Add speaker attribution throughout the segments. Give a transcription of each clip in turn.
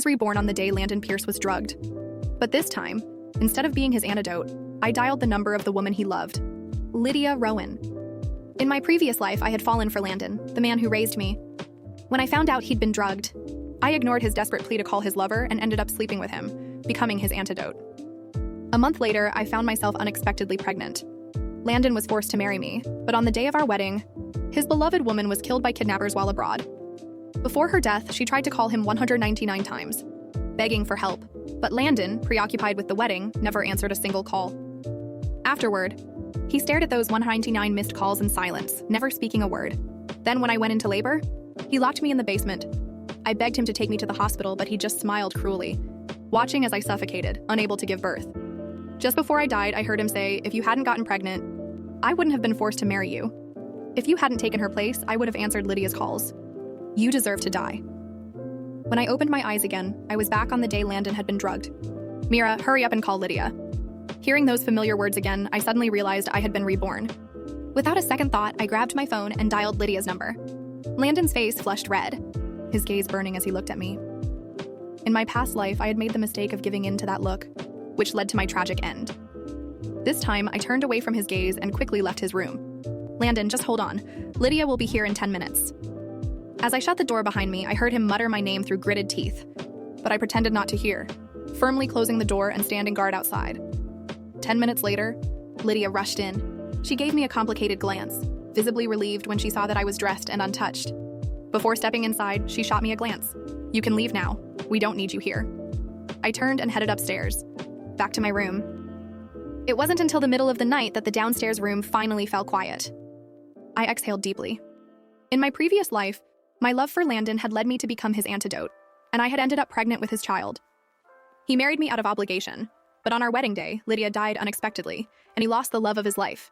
Speaker 1: was reborn on the day Landon Pierce was drugged. But this time, instead of being his antidote, I dialed the number of the woman he loved, Lydia Rowan. In my previous life, I had fallen for Landon, the man who raised me. When I found out he'd been drugged, I ignored his desperate plea to call his lover and ended up sleeping with him, becoming his antidote. A month later, I found myself unexpectedly pregnant. Landon was forced to marry me, but on the day of our wedding, his beloved woman was killed by kidnappers while abroad. Before her death, she tried to call him 199 times, begging for help, but Landon, preoccupied with the wedding, never answered a single call. Afterward, he stared at those 199 missed calls in silence, never speaking a word. Then when I went into labor, he locked me in the basement. I begged him to take me to the hospital, but he just smiled cruelly, watching as I suffocated, unable to give birth. Just before I died, I heard him say, "If you hadn't gotten pregnant, I wouldn't have been forced to marry you. If you hadn't taken her place, I would have answered Lydia's calls. You deserve to die." When I opened my eyes again, I was back on the day Landon had been drugged. "Mira, hurry up and call Lydia." Hearing those familiar words again, I suddenly realized I had been reborn. Without a second thought, I grabbed my phone and dialed Lydia's number. Landon's face flushed red, his gaze burning as he looked at me. In my past life, I had made the mistake of giving in to that look, which led to my tragic end. This time, I turned away from his gaze and quickly left his room. "Landon, just hold on. Lydia will be here in 10 minutes. As I shut the door behind me, I heard him mutter my name through gritted teeth, but I pretended not to hear, firmly closing the door and standing guard outside. 10 minutes later, Lydia rushed in. She gave me a complicated glance, visibly relieved when she saw that I was dressed and untouched. Before stepping inside, she shot me a glance. "You can leave now. We don't need you here." I turned and headed upstairs, back to my room. It wasn't until the middle of the night that the downstairs room finally fell quiet. I exhaled deeply. In my previous life, my love for Landon had led me to become his antidote, and I had ended up pregnant with his child. He married me out of obligation, but on our wedding day, Lydia died unexpectedly, and he lost the love of his life.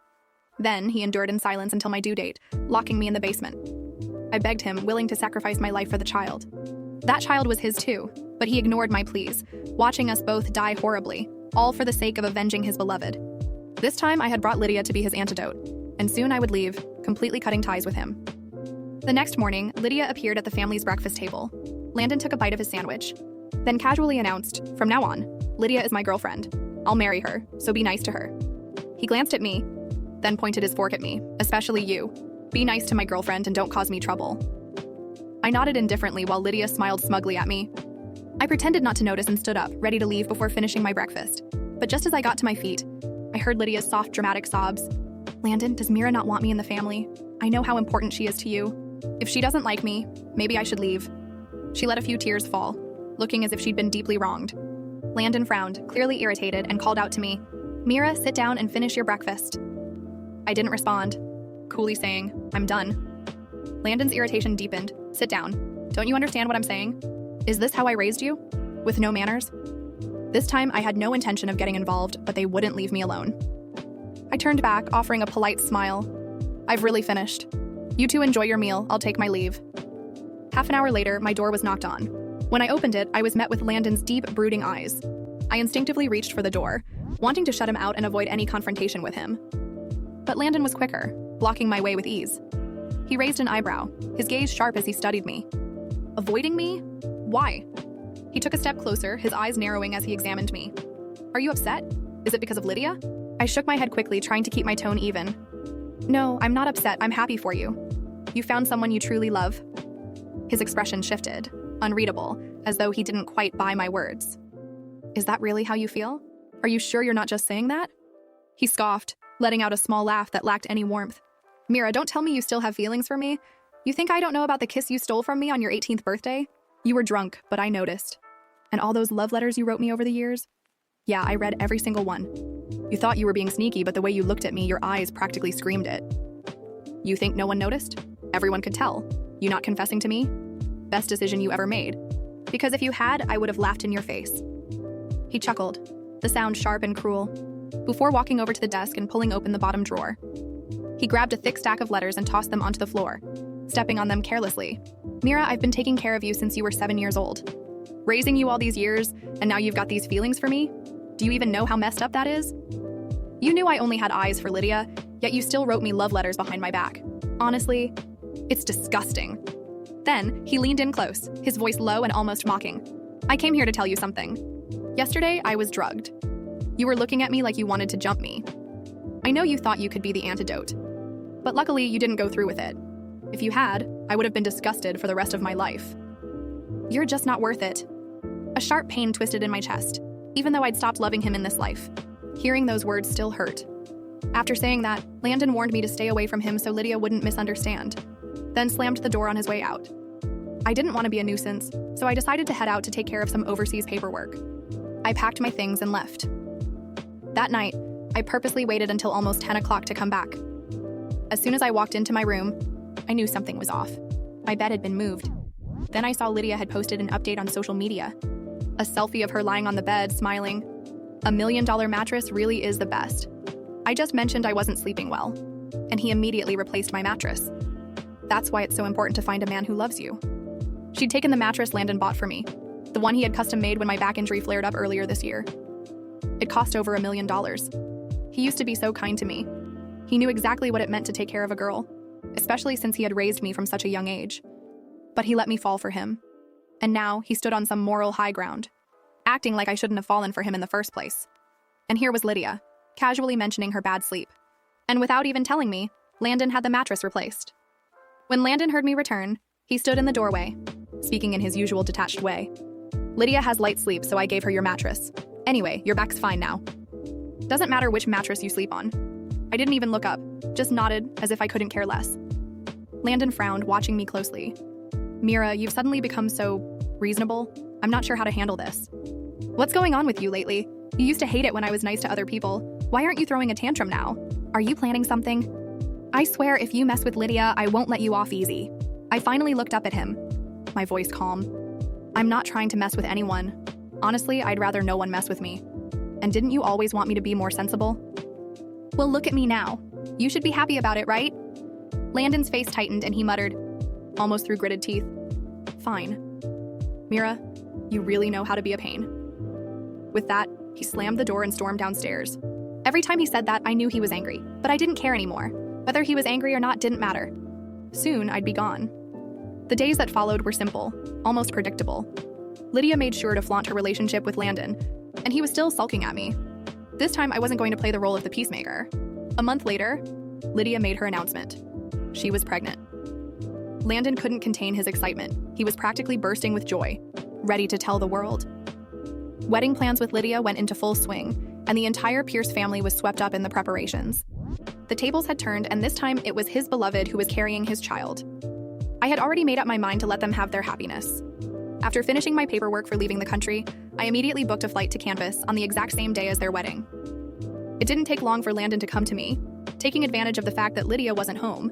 Speaker 1: Then, he endured in silence until my due date, locking me in the basement. I begged him, willing to sacrifice my life for the child. That child was his too, but he ignored my pleas, watching us both die horribly, all for the sake of avenging his beloved. This time, I had brought Lydia to be his antidote, and soon I would leave, completely cutting ties with him. The next morning, Lydia appeared at the family's breakfast table. Landon took a bite of his sandwich, then casually announced, "From now on, Lydia is my girlfriend. I'll marry her, so be nice to her." He glanced at me, then pointed his fork at me, "Especially you. Be nice to my girlfriend and don't cause me trouble." I nodded indifferently while Lydia smiled smugly at me. I pretended not to notice and stood up, ready to leave before finishing my breakfast. But just as I got to my feet, I heard Lydia's soft, dramatic sobs. "Landon, does Mira not want me in the family? I know how important she is to you. If she doesn't like me, maybe I should leave." She let a few tears fall, looking as if she'd been deeply wronged. Landon frowned, clearly irritated, and called out to me, "Mira, sit down and finish your breakfast." I didn't respond, coolly saying, "I'm done." Landon's irritation deepened. "Sit down. Don't you understand what I'm saying? Is this how I raised you? With no manners?" This time, I had no intention of getting involved, but they wouldn't leave me alone. I turned back, offering a polite smile. "I've really finished. You two enjoy your meal. I'll take my leave." Half an hour later, my door was knocked on. When I opened it, I was met with Landon's deep, brooding eyes. I instinctively reached for the door, wanting to shut him out and avoid any confrontation with him. But Landon was quicker, blocking my way with ease. He raised an eyebrow, his gaze sharp as he studied me. Avoiding me? Why? He took a step closer, his eyes narrowing as he examined me. "Are you upset? Is it because of Lydia?" I shook my head quickly, trying to keep my tone even. "No, I'm not upset. I'm happy for you. You found someone you truly love." His expression shifted, unreadable, as though he didn't quite buy my words. "Is that really how you feel? Are you sure you're not just saying that?" He scoffed, letting out a small laugh that lacked any warmth. "Mira, don't tell me you still have feelings for me. You think I don't know about the kiss you stole from me on your 18th birthday? You were drunk, but I noticed. And all those love letters you wrote me over the years? Yeah, I read every single one. You thought you were being sneaky, but the way you looked at me, your eyes practically screamed it. You think no one noticed? Everyone could tell. You not confessing to me? Best decision you ever made. Because if you had, I would have laughed in your face." He chuckled, the sound sharp and cruel, before walking over to the desk and pulling open the bottom drawer. He grabbed a thick stack of letters and tossed them onto the floor, stepping on them carelessly. "Mira, I've been taking care of you since you were 7 years old. Raising you all these years, and now you've got these feelings for me? Do you even know how messed up that is? You knew I only had eyes for Lydia, yet you still wrote me love letters behind my back. Honestly, it's disgusting." Then, he leaned in close, his voice low and almost mocking. I came here to tell you something. Yesterday, I was drugged. You were looking at me like you wanted to jump me. I know you thought you could be the antidote, but luckily you didn't go through with it. If you had, I would have been disgusted for the rest of my life. You're just not worth it. A sharp pain twisted in my chest, even though I'd stopped loving him in this life. Hearing those words still hurt. After saying that, Landon warned me to stay away from him so Lydia wouldn't misunderstand, then slammed the door on his way out. I didn't want to be a nuisance, so I decided to head out to take care of some overseas paperwork. I packed my things and left. That night, I purposely waited until almost 10 o'clock to come back. As soon as I walked into my room, I knew something was off. My bed had been moved. Then I saw Lydia had posted an update on social media. A selfie of her lying on the bed, smiling. $1 million mattress really is the best. I just mentioned I wasn't sleeping well, and he immediately replaced my mattress. That's why it's so important to find a man who loves you. She'd taken the mattress Landon bought for me, the one he had custom made when my back injury flared up earlier this year. It cost over $1 million. He used to be so kind to me. He knew exactly what it meant to take care of a girl, especially since he had raised me from such a young age. But he let me fall for him. And now he stood on some moral high ground, acting like I shouldn't have fallen for him in the first place. And here was Lydia, casually mentioning her bad sleep. And without even telling me, Landon had the mattress replaced. When Landon heard me return, he stood in the doorway, speaking in his usual detached way. Lydia has light sleep, so I gave her your mattress. Anyway, your back's fine now. Doesn't matter which mattress you sleep on. I didn't even look up, just nodded as if I couldn't care less. Landon frowned, watching me closely. Mira, you've suddenly become so reasonable. I'm not sure how to handle this. What's going on with you lately? You used to hate it when I was nice to other people. Why aren't you throwing a tantrum now? Are you planning something? I swear if you mess with Lydia, I won't let you off easy. I finally looked up at him, my voice calm. I'm not trying to mess with anyone. Honestly, I'd rather no one mess with me. And didn't you always want me to be more sensible? Well, look at me now. You should be happy about it, right? Landon's face tightened and he muttered, almost through gritted teeth, fine. Mira, you really know how to be a pain. With that, he slammed the door and stormed downstairs. Every time he said that, I knew he was angry, but I didn't care anymore. Whether he was angry or not didn't matter. Soon, I'd be gone. The days that followed were simple, almost predictable. Lydia made sure to flaunt her relationship with Landon, and he was still sulking at me. This time, I wasn't going to play the role of the peacemaker. A month later, Lydia made her announcement. She was pregnant. Landon couldn't contain his excitement. He was practically bursting with joy, ready to tell the world. Wedding plans with Lydia went into full swing, and the entire Pierce family was swept up in the preparations. The tables had turned, and this time it was his beloved who was carrying his child. I had already made up my mind to let them have their happiness. After finishing my paperwork for leaving the country, I immediately booked a flight to campus on the exact same day as their wedding. It didn't take long for Landon to come to me, taking advantage of the fact that Lydia wasn't home.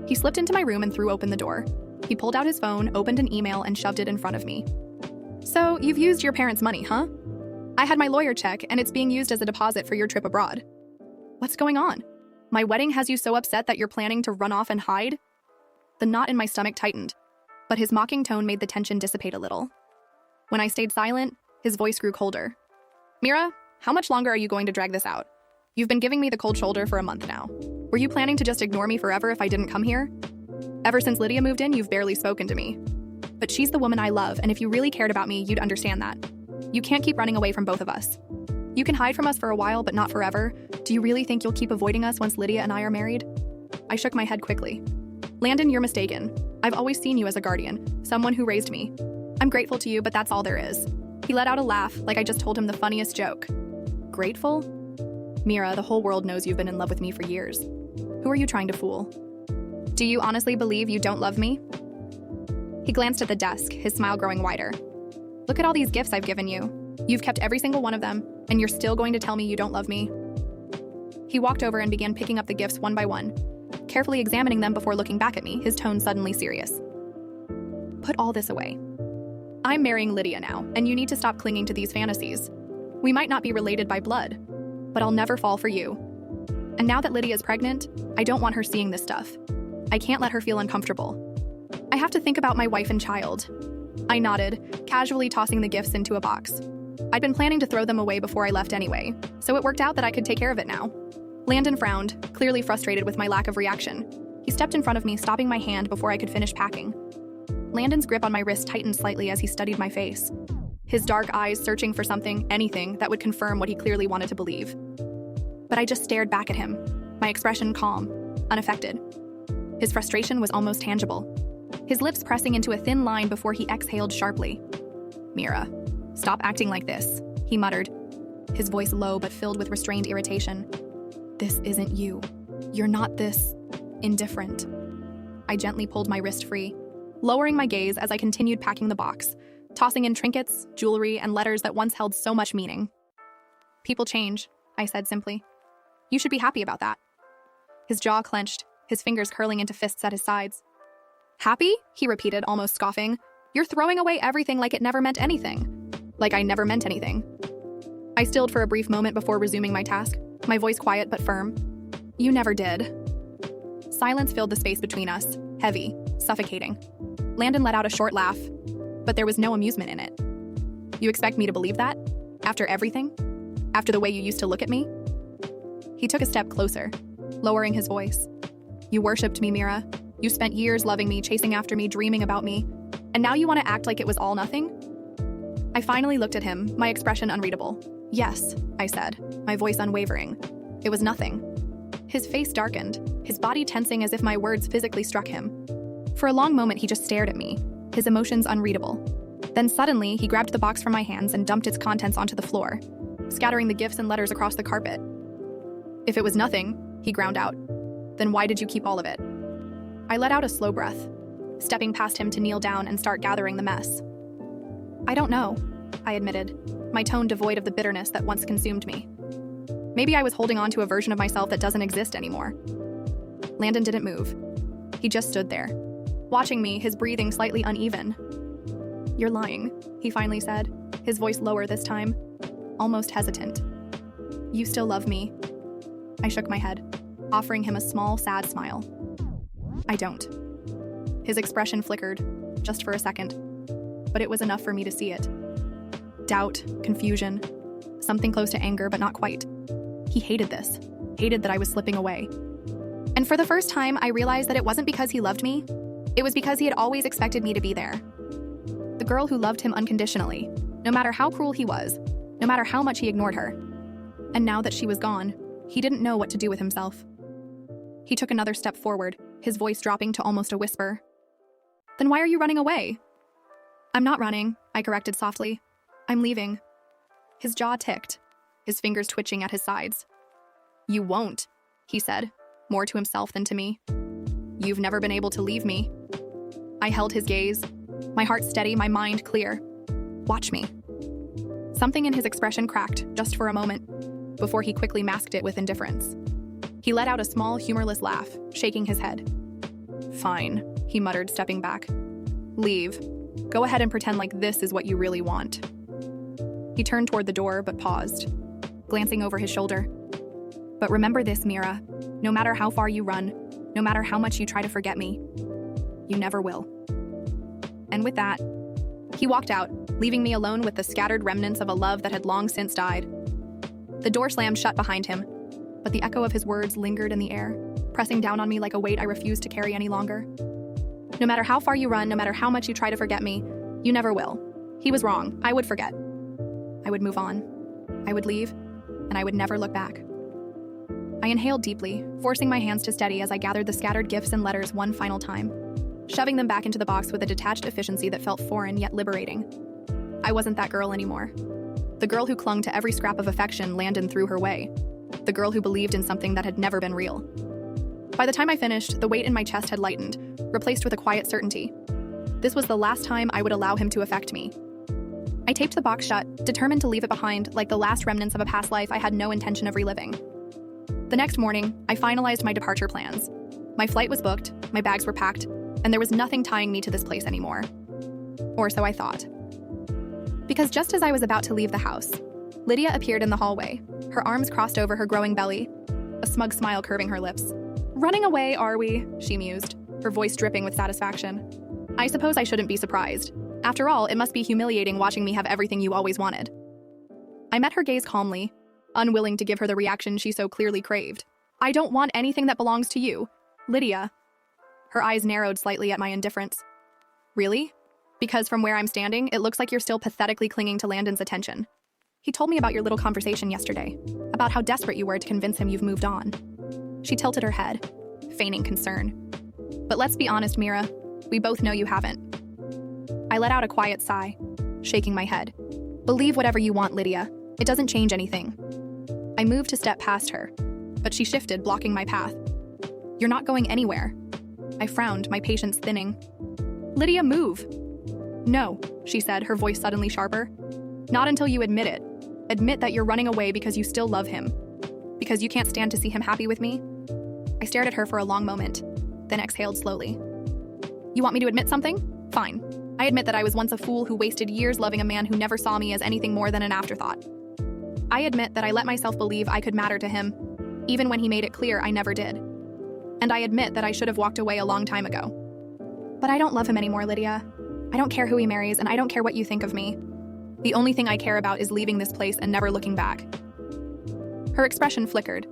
Speaker 1: He slipped into my room and threw open the door. He pulled out his phone, opened an email, and shoved it in front of me. So, you've used your parents' money, huh? I had my lawyer check, and it's being used as a deposit for your trip abroad. What's going on? My wedding has you so upset that you're planning to run off and hide? The knot in my stomach tightened, but his mocking tone made the tension dissipate a little. When I stayed silent, his voice grew colder. Mira, how much longer are you going to drag this out? You've been giving me the cold shoulder for a month now. Were you planning to just ignore me forever if I didn't come here? Ever since Lydia moved in, you've barely spoken to me. But she's the woman I love, and if you really cared about me, you'd understand that. You can't keep running away from both of us. You can hide from us for a while, but not forever. Do you really think you'll keep avoiding us once Lydia and I are married? I shook my head quickly. Landon, you're mistaken. I've always seen you as a guardian, someone who raised me. I'm grateful to you, but that's all there is. He let out a laugh, like I just told him the funniest joke. Grateful? Mira, the whole world knows you've been in love with me for years. Who are you trying to fool? Do you honestly believe you don't love me? He glanced at the desk, his smile growing wider. Look at all these gifts I've given you. You've kept every single one of them, and you're still going to tell me you don't love me? He walked over and began picking up the gifts one by one, carefully examining them before looking back at me, his tone suddenly serious. Put all this away. I'm marrying Lydia now, and you need to stop clinging to these fantasies. We might not be related by blood, but I'll never fall for you. And now that Lydia's pregnant, I don't want her seeing this stuff. I can't let her feel uncomfortable. I have to think about my wife and child. I nodded, casually tossing the gifts into a box. I'd been planning to throw them away before I left anyway, so it worked out that I could take care of it now. Landon frowned, clearly frustrated with my lack of reaction. He stepped in front of me, stopping my hand before I could finish packing. Landon's grip on my wrist tightened slightly as he studied my face. his dark eyes searching for something, anything, that would confirm what he clearly wanted to believe. But I just stared back at him, my expression calm, unaffected. His frustration was almost tangible, his lips pressing into a thin line before he exhaled sharply. "Mira, stop acting like this," he muttered, his voice low but filled with restrained irritation. "This isn't you. You're not this indifferent." I gently pulled my wrist free, lowering my gaze as I continued packing the box, tossing in trinkets, jewelry, and letters that once held so much meaning. "People change," I said simply. "You should be happy about that." His jaw clenched, his fingers curling into fists at his sides. "Happy?" he repeated, almost scoffing. "You're throwing away everything like it never meant anything. Like I never meant anything." I stilled for a brief moment before resuming my task, my voice quiet but firm. "You never did." Silence filled the space between us, heavy, suffocating. Landon let out a short laugh, but there was no amusement in it. "You expect me to believe that? After everything? After the way you used to look at me?" He took a step closer, lowering his voice. "You worshipped me, Mira. You spent years loving me, chasing after me, dreaming about me. And now you want to act like it was all nothing?" I finally looked at him, my expression unreadable. "Yes," I said, my voice unwavering. "It was nothing." His face darkened, his body tensing as if my words physically struck him. For a long moment, he just stared at me, his emotions unreadable. Then suddenly, he grabbed the box from my hands and dumped its contents onto the floor, scattering the gifts and letters across the carpet. "If it was nothing," he ground out, "then why did you keep all of it?" I let out a slow breath, stepping past him to kneel down and start gathering the mess. "I don't know," I admitted, my tone devoid of the bitterness that once consumed me. Maybe I was holding on to a version of myself that doesn't exist anymore. Landon didn't move. He just stood there, watching me, his breathing slightly uneven. "You're lying," he finally said, his voice lower this time, almost hesitant. "You still love me." I shook my head, offering him a small, sad smile. "I don't." His expression flickered, just for a second, but it was enough for me to see it. Doubt, confusion, something close to anger, but not quite. He hated this, hated that I was slipping away. And for the first time, I realized that it wasn't because he loved me, it was because he had always expected me to be there. The girl who loved him unconditionally, no matter how cruel he was, no matter how much he ignored her. And now that she was gone, he didn't know what to do with himself. He took another step forward, his voice dropping to almost a whisper. "Then why are you running away?" "I'm not running," I corrected softly. "I'm leaving." His jaw ticked, his fingers twitching at his sides. "You won't," he said, more to himself than to me. "You've never been able to leave me." I held his gaze, my heart steady, my mind clear. "Watch me." Something in his expression cracked, just for a moment, before he quickly masked it with indifference. He let out a small, humorless laugh, shaking his head. "Fine," he muttered, stepping back. "Leave. Go ahead and pretend like this is what you really want." He turned toward the door, but paused, glancing over his shoulder. "But remember this, Mira. No matter how far you run, no matter how much you try to forget me, you never will." And with that, he walked out, leaving me alone with the scattered remnants of a love that had long since died. The door slammed shut behind him, but the echo of his words lingered in the air, pressing down on me like a weight I refused to carry any longer. No matter how far you run, no matter how much you try to forget me, you never will. He was wrong. I would forget. I would move on. I would leave, and I would never look back. I inhaled deeply, forcing my hands to steady as I gathered the scattered gifts and letters one final time, shoving them back into the box with a detached efficiency that felt foreign yet liberating. I wasn't that girl anymore. The girl who clung to every scrap of affection Landon threw her way. The girl who believed in something that had never been real. By the time I finished, the weight in my chest had lightened, replaced with a quiet certainty. This was the last time I would allow him to affect me. I taped the box shut, determined to leave it behind like the last remnants of a past life I had no intention of reliving. The next morning, I finalized my departure plans. My flight was booked, my bags were packed, and there was nothing tying me to this place anymore. Or so I thought. Because just as I was about to leave the house, Lydia appeared in the hallway, her arms crossed over her growing belly, a smug smile curving her lips. "Running away, are we?" she mused, her voice dripping with satisfaction. "I suppose I shouldn't be surprised. After all, it must be humiliating watching me have everything you always wanted." I met her gaze calmly, unwilling to give her the reaction she so clearly craved. "I don't want anything that belongs to you, Lydia." Her eyes narrowed slightly at my indifference. "Really? Because from where I'm standing, it looks like you're still pathetically clinging to Landon's attention. He told me about your little conversation yesterday, about how desperate you were to convince him you've moved on. She tilted her head, feigning concern. But let's be honest, Mira, we both know you haven't. I let out a quiet sigh, shaking my head. Believe whatever you want, Lydia. It doesn't change anything. I moved to step past her, but she shifted, blocking my path. You're not going anywhere. I frowned, my patience thinning. Lydia, move. No, she said, her voice suddenly sharper. Not until you admit it. Admit that you're running away because you still love him. Because you can't stand to see him happy with me? I stared at her for a long moment, then exhaled slowly. You want me to admit something? Fine. I admit that I was once a fool who wasted years loving a man who never saw me as anything more than an afterthought. I admit that I let myself believe I could matter to him, even when he made it clear I never did. And I admit that I should have walked away a long time ago. But I don't love him anymore, Lydia. I don't care who he marries, and I don't care what you think of me. The only thing I care about is leaving this place and never looking back. Her expression flickered,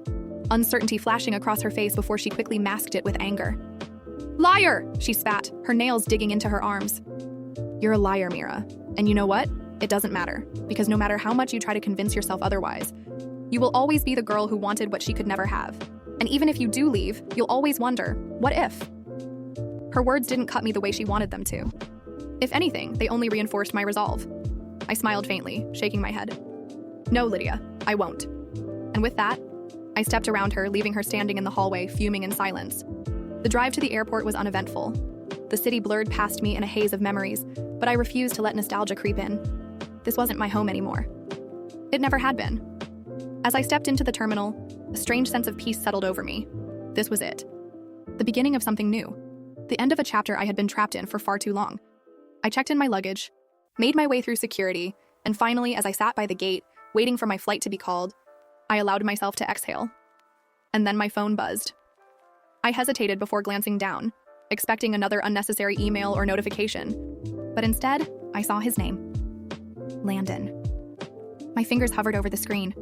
Speaker 1: uncertainty flashing across her face before she quickly masked it with anger. Liar! She spat, her nails digging into her arms. You're a liar, Mira. And you know what? It doesn't matter, because no matter how much you try to convince yourself otherwise, you will always be the girl who wanted what she could never have. And even if you do leave, you'll always wonder, what if? Her words didn't cut me the way she wanted them to. If anything, they only reinforced my resolve. I smiled faintly, shaking my head. No, Lydia, I won't. And with that, I stepped around her, leaving her standing in the hallway, fuming in silence. The drive to the airport was uneventful. The city blurred past me in a haze of memories, but I refused to let nostalgia creep in. This wasn't my home anymore. It never had been. As I stepped into the terminal, a strange sense of peace settled over me. This was it. The beginning of something new. The end of a chapter I had been trapped in for far too long. I checked in my luggage, made my way through security, and finally, as I sat by the gate, waiting for my flight to be called, I allowed myself to exhale. And then my phone buzzed. I hesitated before glancing down, expecting another unnecessary email or notification. But instead, I saw his name. Landon. My fingers hovered over the screen.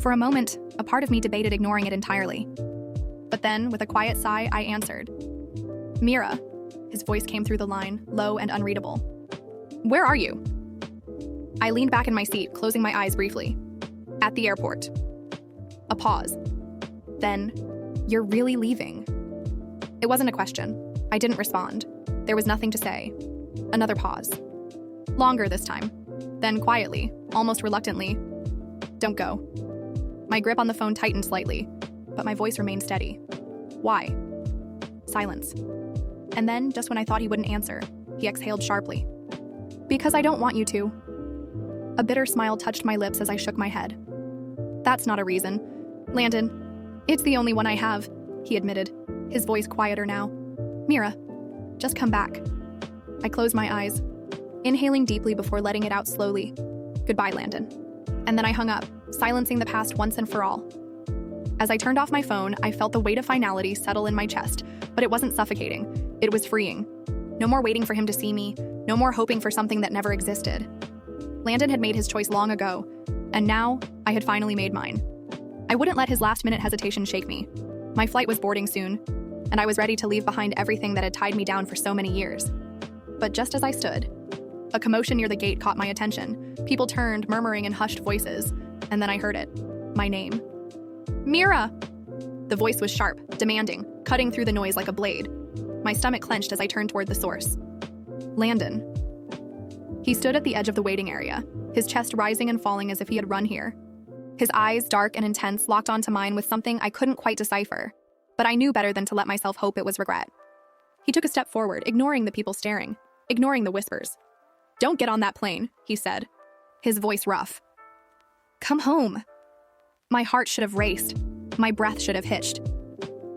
Speaker 1: For a moment, a part of me debated ignoring it entirely. But then, with a quiet sigh, I answered. Mira. His voice came through the line, low and unreadable. Where are you? I leaned back in my seat, closing my eyes briefly. At the airport. A pause. Then, you're really leaving? It wasn't a question. I didn't respond. There was nothing to say. Another pause. Longer this time. Then quietly, almost reluctantly, don't go. My grip on the phone tightened slightly, but my voice remained steady. Why? Silence. And then, just when I thought he wouldn't answer, he exhaled sharply. Because I don't want you to. A bitter smile touched my lips as I shook my head. That's not a reason. Landon, it's the only one I have, he admitted, his voice quieter now. Mira, just come back. I closed my eyes, inhaling deeply before letting it out slowly. Goodbye, Landon. And then I hung up, silencing the past once and for all. As I turned off my phone, I felt the weight of finality settle in my chest, but it wasn't suffocating. It was freeing. No more waiting for him to see me, no more hoping for something that never existed. Landon had made his choice long ago, and now I had finally made mine. I wouldn't let his last-minute hesitation shake me. My flight was boarding soon, and I was ready to leave behind everything that had tied me down for so many years. But just as I stood, a commotion near the gate caught my attention. People turned, murmuring in hushed voices, and then I heard it. My name. Mira! The voice was sharp, demanding, cutting through the noise like a blade. My stomach clenched as I turned toward the source. Landon. He stood at the edge of the waiting area, his chest rising and falling as if he had run here. His eyes, dark and intense, locked onto mine with something I couldn't quite decipher, but I knew better than to let myself hope it was regret. He took a step forward, ignoring the people staring, ignoring the whispers. Don't get on that plane, he said, his voice rough. Come home. My heart should have raced. My breath should have hitched.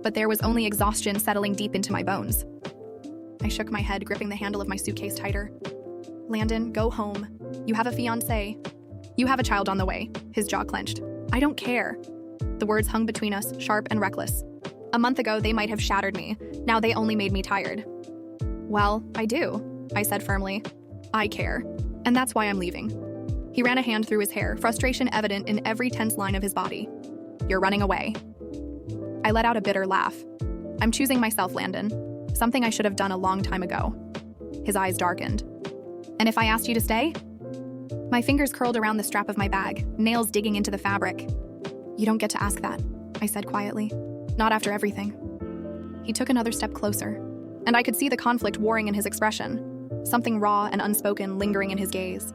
Speaker 1: But there was only exhaustion settling deep into my bones. I shook my head, gripping the handle of my suitcase tighter. Landon, go home. You have a fiancé. You have a child on the way. His jaw clenched. I don't care. The words hung between us, sharp and reckless. A month ago, they might have shattered me. Now they only made me tired. Well, I do, I said firmly. I care. And that's why I'm leaving. He ran a hand through his hair, frustration evident in every tense line of his body. You're running away. I let out a bitter laugh. I'm choosing myself, Landon. Something I should have done a long time ago. His eyes darkened. And if I asked you to stay? My fingers curled around the strap of my bag, nails digging into the fabric. You don't get to ask that, I said quietly. Not after everything. He took another step closer, and I could see the conflict warring in his expression, something raw and unspoken lingering in his gaze.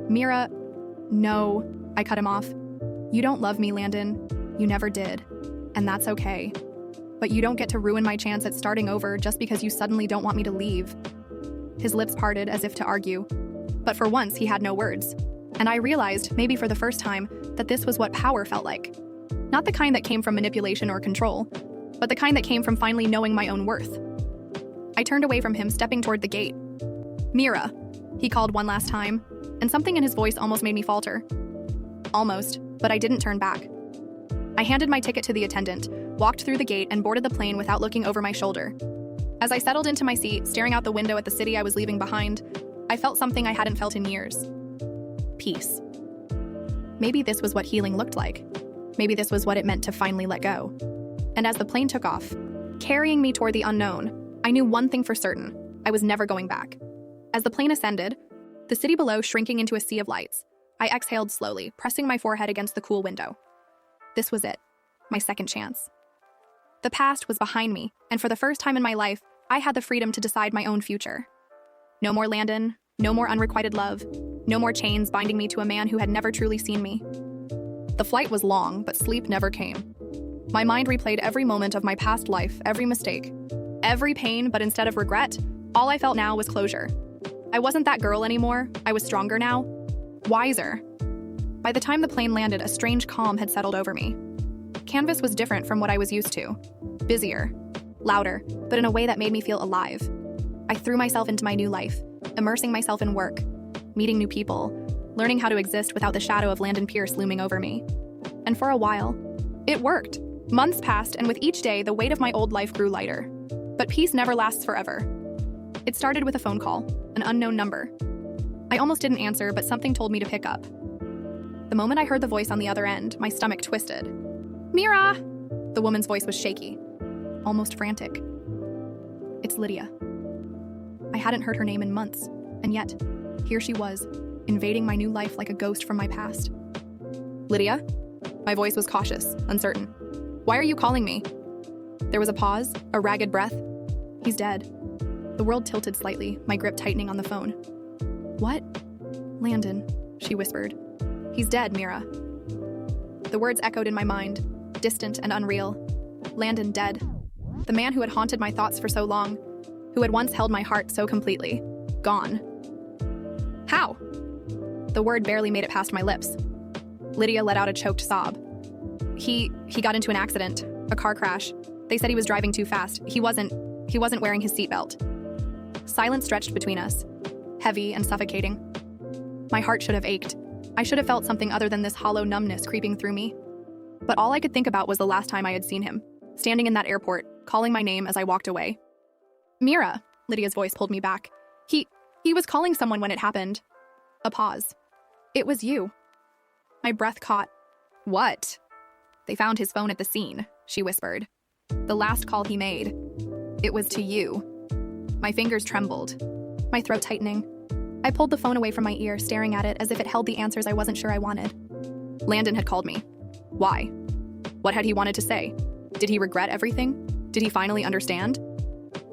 Speaker 1: Mira, no, I cut him off. You don't love me, Landon. You never did, and that's okay. But you don't get to ruin my chance at starting over just because you suddenly don't want me to leave. His lips parted as if to argue, but for once he had no words, and I realized, maybe for the first time, that this was what power felt like. Not the kind that came from manipulation or control, but the kind that came from finally knowing my own worth. I turned away from him, stepping toward the gate. Mira, he called one last time, and something in his voice almost made me falter. Almost, but I didn't turn back. I handed my ticket to the attendant, walked through the gate, and boarded the plane without looking over my shoulder. As I settled into my seat, staring out the window at the city I was leaving behind, I felt something I hadn't felt in years. Peace. Maybe this was what healing looked like. Maybe this was what it meant to finally let go. And as the plane took off, carrying me toward the unknown, I knew one thing for certain: I was never going back. As the plane ascended, the city below shrinking into a sea of lights, I exhaled slowly, pressing my forehead against the cool window. This was it, my second chance. The past was behind me, and for the first time in my life, I had the freedom to decide my own future. No more Landon, no more unrequited love, no more chains binding me to a man who had never truly seen me. The flight was long, but sleep never came. My mind replayed every moment of my past life, every mistake, every pain, but instead of regret, all I felt now was closure. I wasn't that girl anymore. I was stronger now, wiser. By the time the plane landed, a strange calm had settled over me. Canvas was different from what I was used to. Busier, louder, but in a way that made me feel alive. I threw myself into my new life, immersing myself in work, meeting new people, learning how to exist without the shadow of Landon Pierce looming over me. And for a while, it worked. Months passed, and with each day, the weight of my old life grew lighter. But peace never lasts forever. It started with a phone call, an unknown number. I almost didn't answer, but something told me to pick up. The moment I heard the voice on the other end, my stomach twisted. Mira! The woman's voice was shaky, almost frantic. It's Lydia. I hadn't heard her name in months, and yet, here she was, invading my new life like a ghost from my past. Lydia? My voice was cautious, uncertain. Why are you calling me? There was a pause, a ragged breath. He's dead. The world tilted slightly, my grip tightening on the phone. What? Landon, she whispered. He's dead, Mira. The words echoed in my mind, distant and unreal. Landon dead. The man who had haunted my thoughts for so long, who had once held my heart so completely. Gone. How? The word barely made it past my lips. Lydia let out a choked sob. He got into an accident, a car crash. They said he was driving too fast. He wasn't wearing his seatbelt. Silence stretched between us, heavy and suffocating. My heart should have ached. I should have felt something other than this hollow numbness creeping through me. But all I could think about was the last time I had seen him, standing in that airport, calling my name as I walked away. Mira, Lydia's voice pulled me back. He was calling someone when it happened. A pause. It was you. My breath caught. What? They found his phone at the scene, she whispered. The last call he made. It was to you. My fingers trembled, my throat tightening. I pulled the phone away from my ear, staring at it as if it held the answers I wasn't sure I wanted. Landon had called me. Why? What had he wanted to say? Did he regret everything? Did he finally understand?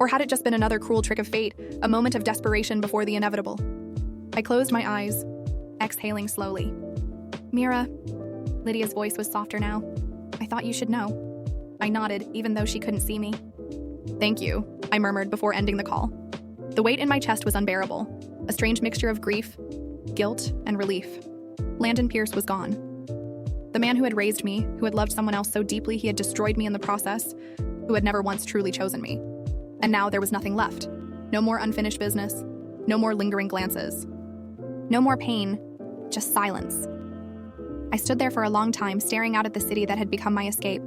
Speaker 1: Or had it just been another cruel trick of fate, a moment of desperation before the inevitable? I closed my eyes, exhaling slowly. Mira, Lydia's voice was softer now. I thought you should know. I nodded, even though she couldn't see me. Thank you, I murmured before ending the call. The weight in my chest was unbearable, a strange mixture of grief, guilt, and relief. Landon Pierce was gone. The man who had raised me, who had loved someone else so deeply he had destroyed me in the process, who had never once truly chosen me. And now there was nothing left. No more unfinished business, no more lingering glances. No more pain, just silence. I stood there for a long time, staring out at the city that had become my escape,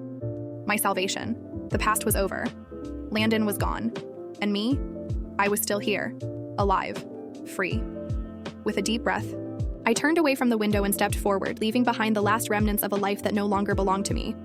Speaker 1: my salvation. The past was over. Landon was gone. And me? I was still here, alive, free. With a deep breath, I turned away from the window and stepped forward, leaving behind the last remnants of a life that no longer belonged to me.